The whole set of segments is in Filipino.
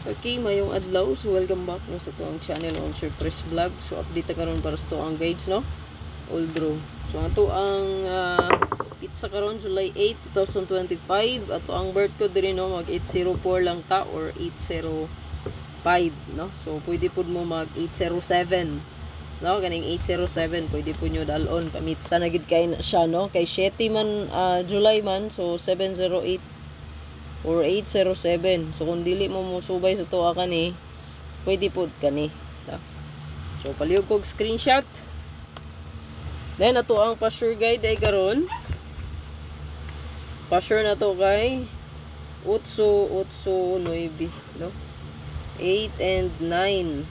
Okay, mayong adlaw. So, welcome back mo sa tuang channel on Surprise Vlog. So, update na karon para sa tuang guides, no? Old Row. So, ato ang pizza karon July 8, 2025. Ato ang birth code din, no? Mag 804 lang ta or 805, no? So, pwede po mo mag 807. No? Ganing 807. Pwede po nyo dalon. Pamitsa na gid kay na siya, no? Kay 7 man, July man. So, 708 or 807. So kung dili mo musubay sa tuwa kani, pwede pod kani. So palihog kog screenshot. Then ato ang pa-sure guide ay karon. Pa-sure na to kay 8, 8, 9, no? 8 and 9.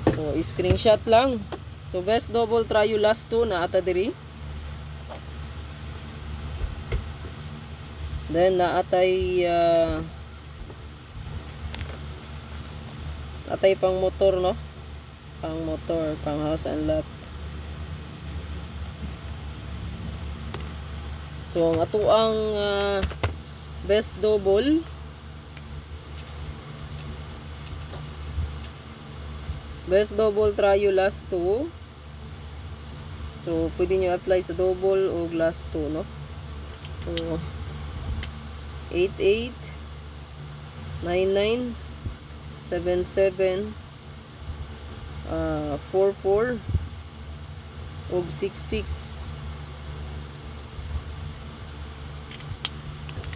So screenshot lang. So best double try you last 2 na ata diri. Then naatay atay pang motor, no? Pang motor, pang house and lot. So ang ato ang best double try you last 2. So pwede nyo apply sa double o last 2, no? So 88 99 77 44 ug 66.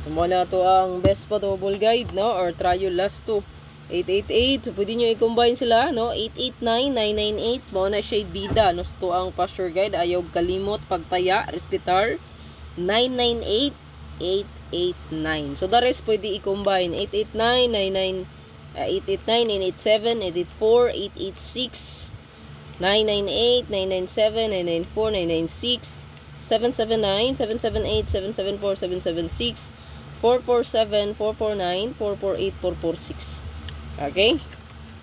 Muna to ang best pa double guide, no? Or try your last 2. 888. So pwede nyo i-combine sila, no? 889 998. Muna siya bida, no? So ang pa-sure guide ayaw kalimot pagtaya respetar 998 889. So the rest pwede i-combine 889 987 884 886 998 997 994 996 779 778 774 776 447 449 448 446. Okay,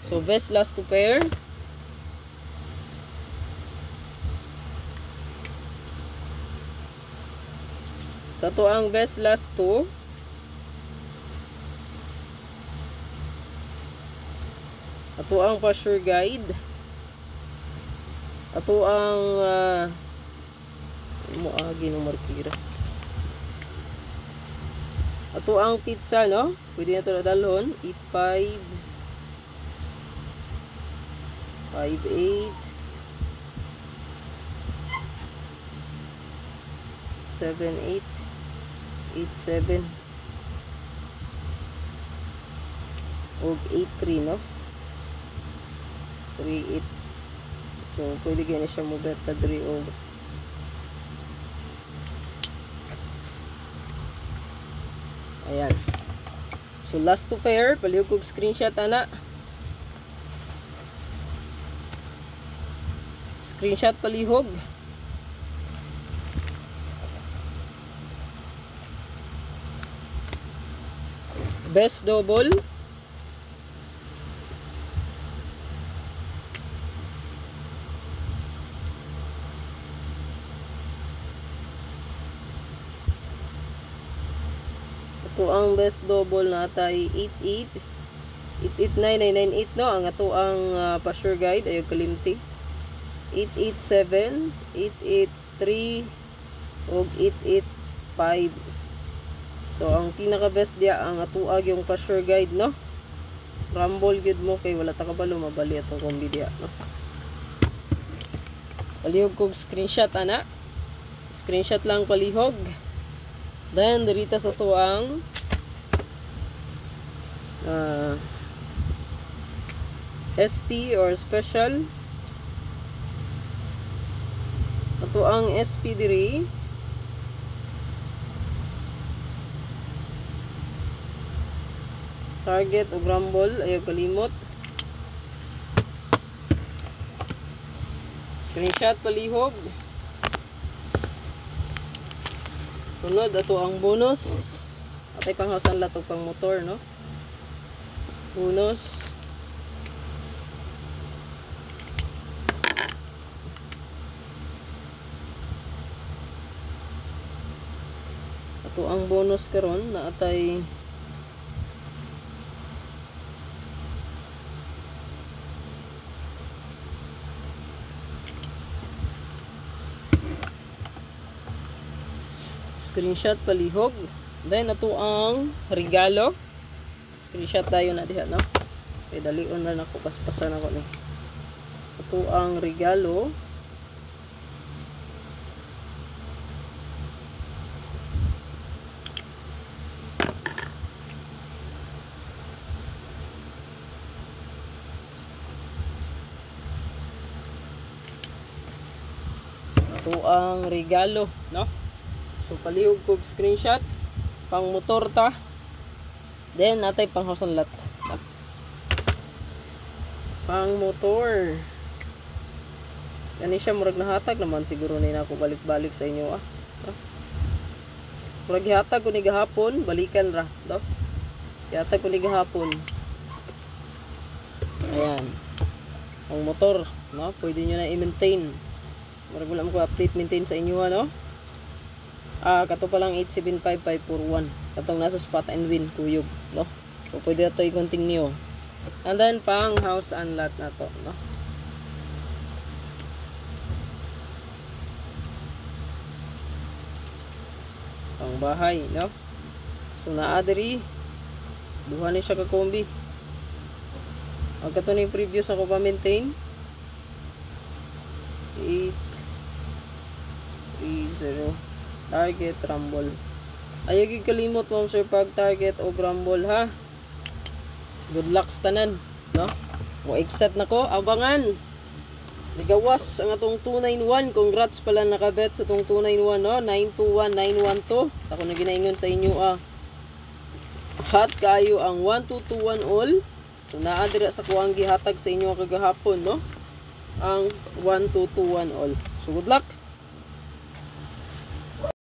so best last 2 pair. So ito ang best last 2. Ito ang pa-sure guide. Ito ang muagi ng markira. Ito ang pizza, no? Pwede na ito na dalhon. 85 58 78 87 og 83, no? 38. So pwede gani siya mo beta 3 og ayan. So last 2 pair, palihog kog screenshot ana. Screenshot palihog. Best double. Ito ang best double natay 88 889 998, no? Ang ato ang pa-sure guide ayo kalimti 887 883 og 885. So ang pinaka best dia ang atuag yung pa-sure guide, no? Rumble gud mo kay wala ta kabalo mabali atong kombi dia, no? Palihog kog screenshot ana. Screenshot lang palihog. Then dirita sa tuang SP or special. Ito ang SP diri. Target o rumble ayaw kalimot. Screenshot palihog. Sunod ato ang bonus. Atay pang house and lot o pang motor, no? Bonus. Ito ang bonus karon na atay screenshot palihog. Then ato ang regalo. Screenshot tayo na diha, no? Okay, dalion na nako, paspasan ako ni. Ito ang regalo. Ito ang regalo, no? So palihog kog screenshot pang motor ta. Then natay pang house and lot. Pang motor. Yan siya murag nahatag naman siguro ni nako balik-balik sa inyo Murag gihatag ko ni gahapon, balikan ra, no? Gihatag ko ni gahapon. Ayan. Ang motor, no? Pwede niyo na i-maintain. Murag wala mo ko update maintain sa inyo, no? Kato pa lang 875-541. Katong nasa spot and win kuyog, no? So pwede na to i-continue. And then pang house and lot na to, no? Pang bahay, no? So naa diri duha ni siya ka kombi. Ang kato ni previous ako pa maintain 830 target rumble. Ayaw gid kalimot mo sir pag target o rumble, ha. Good luck sa tanan, no? Mo exit nako, abangan. Ligawas ang atong 291. Congrats pala nakabet sa atong 291, no? 921912. Ako na ginaingon sa inyo hot kayo ang 1221 all. So naa dira sa kuwang gihatag sa inyo kagahapon, no? Ang 1221 all. So good luck.